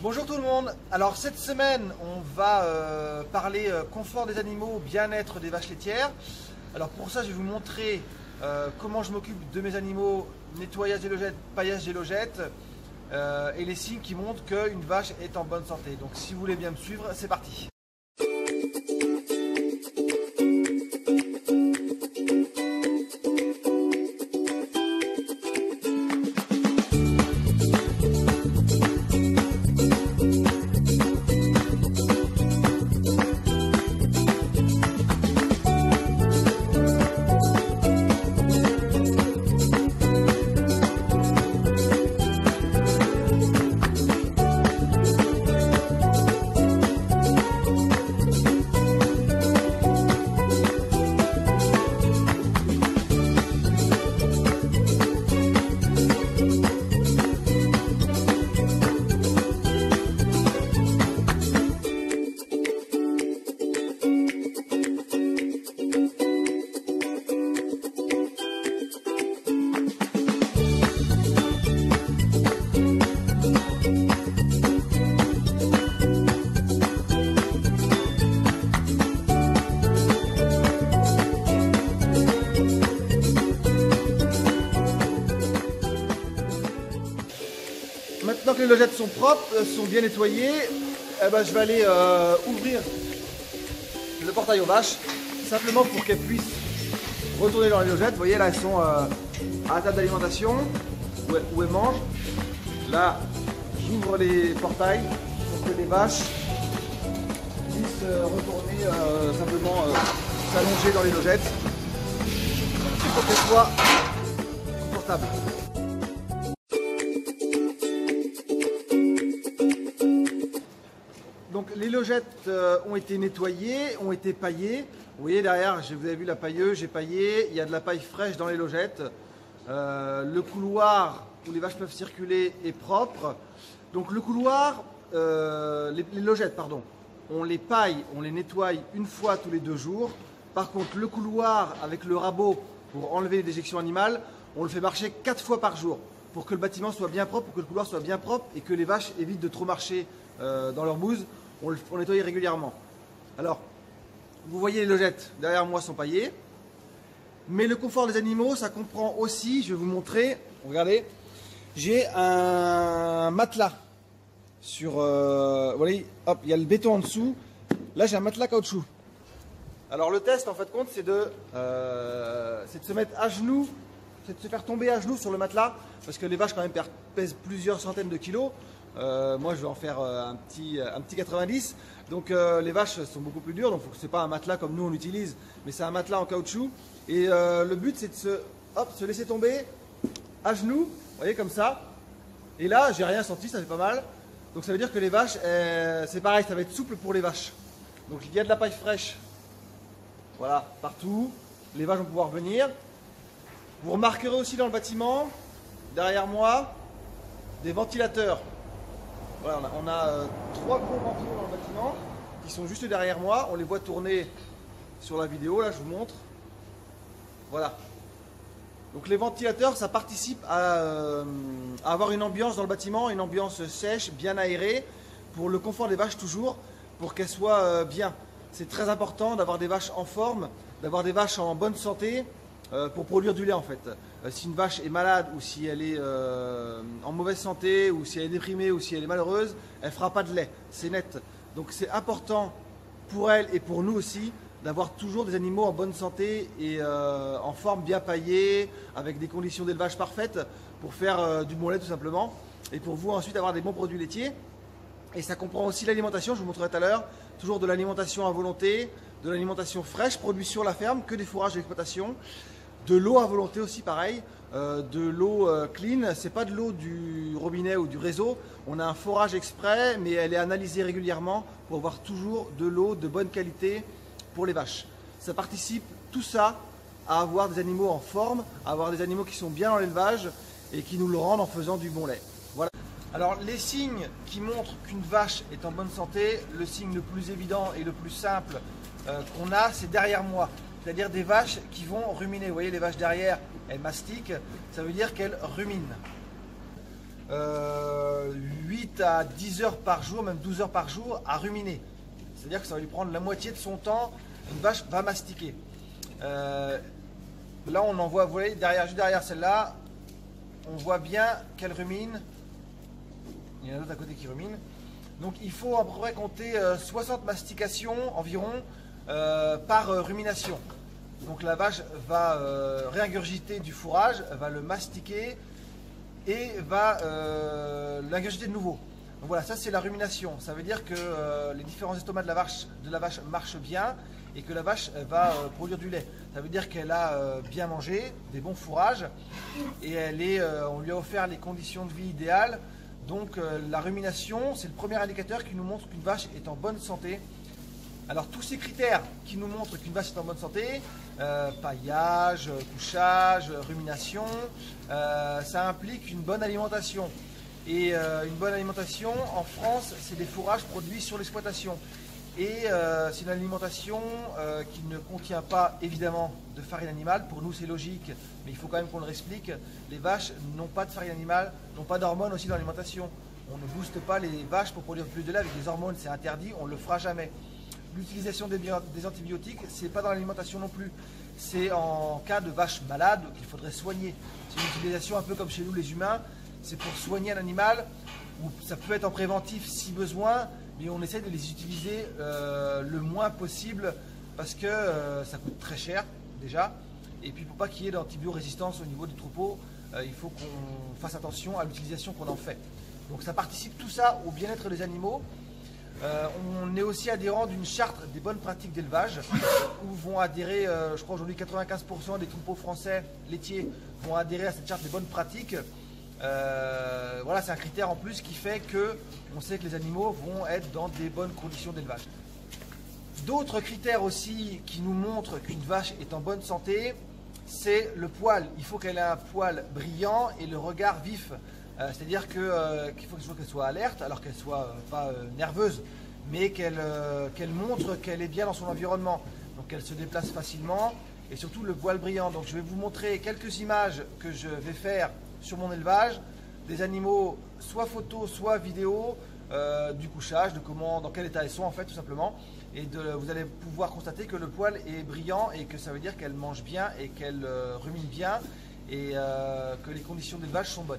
Bonjour tout le monde. Alors cette semaine on va parler confort des animaux, bien-être des vaches laitières. Alors pour ça je vais vous montrer comment je m'occupe de mes animaux, nettoyage des logettes, paillage des logettes et les signes qui montrent qu'une vache est en bonne santé. Donc si vous voulez bien me suivre, c'est parti. Maintenant que les logettes sont propres, sont bien nettoyées, je vais aller ouvrir le portail aux vaches, simplement pour qu'elles puissent retourner dans les logettes. Vous voyez là, elles sont à la table d'alimentation, où elles mangent. Là, j'ouvre les portails pour que les vaches puissent retourner simplement s'allonger dans les logettes, pour qu'elles soient confortables. Donc les logettes ont été nettoyées, ont été paillées. Vous voyez derrière, vous avez vu la pailleuse, j'ai paillé. Il y a de la paille fraîche dans les logettes. Le couloir où les vaches peuvent circuler est propre. Donc le couloir, les logettes, pardon, on les paille, on les nettoie une fois tous les 2 jours. Par contre, le couloir avec le rabot pour enlever les déjections animales, on le fait marcher 4 fois par jour pour que le bâtiment soit bien propre, pour que le couloir soit bien propre et que les vaches évitent de trop marcher dans leur bouse. On nettoie régulièrement. Alors, vous voyez les logettes derrière moi sont paillées. Mais le confort des animaux, ça comprend aussi, je vais vous montrer, regardez, j'ai un matelas sur, vous voyez, hop, il y a le béton en dessous. Là, j'ai un matelas caoutchouc. Alors, le test, en fait, compte, c'est de se mettre à genoux, c'est de se faire tomber à genoux sur le matelas, parce que les vaches, quand même, pèsent plusieurs centaines de kilos. Moi je vais en faire un petit 90, donc les vaches sont beaucoup plus dures, donc ce n'est pas un matelas comme nous on l'utilise, mais c'est un matelas en caoutchouc. Et le but c'est de se laisser tomber à genoux, vous voyez, comme ça. Et là j'ai rien senti, ça fait pas mal. Donc ça veut dire que les vaches, c'est pareil, ça va être souple pour les vaches. Donc il y a de la paille fraîche, voilà, partout. Les vaches vont pouvoir venir. Vous remarquerez aussi dans le bâtiment, derrière moi, des ventilateurs. Voilà, on a 3 gros ventilos dans le bâtiment qui sont juste derrière moi. On les voit tourner sur la vidéo, là je vous montre. Voilà. Donc les ventilateurs, ça participe à avoir une ambiance dans le bâtiment, une ambiance sèche, bien aérée, pour le confort des vaches toujours, pour qu'elles soient bien. C'est très important d'avoir des vaches en forme, d'avoir des vaches en bonne santé, pour produire du lait en fait. Si une vache est malade ou si elle est en mauvaise santé ou si elle est déprimée ou si elle est malheureuse, elle ne fera pas de lait, c'est net. Donc c'est important pour elle et pour nous aussi d'avoir toujours des animaux en bonne santé et en forme, bien paillée, avec des conditions d'élevage parfaites pour faire du bon lait tout simplement et pour vous ensuite avoir des bons produits laitiers. Et ça comprend aussi l'alimentation, je vous montrerai tout à l'heure, toujours de l'alimentation à volonté, de l'alimentation fraîche produite sur la ferme, que des fourrages d'exploitation. De l'eau à volonté aussi, pareil, de l'eau clean, c'est pas de l'eau du robinet ou du réseau, on a un forage exprès, mais elle est analysée régulièrement pour avoir toujours de l'eau de bonne qualité pour les vaches. Ça participe, tout ça, à avoir des animaux en forme, à avoir des animaux qui sont bien dans l'élevage et qui nous le rendent en faisant du bon lait. Voilà. Alors les signes qui montrent qu'une vache est en bonne santé, le signe le plus évident et le plus simple qu'on a, c'est derrière moi. C'est-à-dire des vaches qui vont ruminer. Vous voyez les vaches derrière, elles mastiquent, ça veut dire qu'elles ruminent. 8 à 10 heures par jour, même 12 heures par jour, à ruminer. C'est-à-dire que ça va lui prendre la moitié de son temps, une vache va mastiquer. Là, on en voit, vous voyez, juste derrière celle-là, on voit bien qu'elle rumine. Il y en a d'autres à côté qui ruminent. Donc, il faut à peu près compter 60 mastications environ par rumination. Donc, la vache va réingurgiter du fourrage, va le mastiquer et va l'ingurgiter de nouveau. Donc voilà, ça c'est la rumination. Ça veut dire que les différents estomacs de la vache marchent bien et que la vache va produire du lait. Ça veut dire qu'elle a bien mangé, des bons fourrages et on lui a offert les conditions de vie idéales. Donc la rumination, c'est le premier indicateur qui nous montre qu'une vache est en bonne santé. Alors tous ces critères qui nous montrent qu'une vache est en bonne santé, paillage, couchage, rumination, ça implique une bonne alimentation. Et une bonne alimentation, en France, c'est des fourrages produits sur l'exploitation. Et c'est une alimentation qui ne contient pas, évidemment, de farine animale. Pour nous, c'est logique, mais il faut quand même qu'on le explique. Les vaches n'ont pas de farine animale, n'ont pas d'hormones aussi dans l'alimentation. On ne booste pas les vaches pour produire plus de lait avec des hormones, c'est interdit, on ne le fera jamais. L'utilisation des antibiotiques, ce n'est pas dans l'alimentation non plus. C'est en cas de vache malade qu'il faudrait soigner. C'est une utilisation un peu comme chez nous les humains. C'est pour soigner un animal, ou ça peut être en préventif si besoin, mais on essaie de les utiliser le moins possible parce que ça coûte très cher déjà. Et puis pour pas qu'il y ait d'antibiorésistance au niveau du troupeau, il faut qu'on fasse attention à l'utilisation qu'on en fait. Donc ça participe tout ça au bien-être des animaux. On est aussi adhérent d'une charte des bonnes pratiques d'élevage où vont adhérer, je crois aujourd'hui 95% des troupeaux français laitiers vont adhérer à cette charte des bonnes pratiques. Voilà, c'est un critère en plus qui fait qu'on sait que les animaux vont être dans des bonnes conditions d'élevage. D'autres critères aussi qui nous montrent qu'une vache est en bonne santé, c'est le poil. Il faut qu'elle ait un poil brillant et le regard vif. C'est-à-dire qu'il faut qu'elle soit alerte, alors qu'elle ne soit pas nerveuse, mais qu'elle montre qu'elle est bien dans son environnement. Donc qu'elle se déplace facilement et surtout le poil brillant. Donc je vais vous montrer quelques images que je vais faire sur mon élevage, des animaux soit photos, soit vidéos, du couchage, dans quel état ils sont en fait tout simplement. Et vous allez pouvoir constater que le poil est brillant et que ça veut dire qu'elle mange bien et qu'elle rumine bien et que les conditions d'élevage sont bonnes.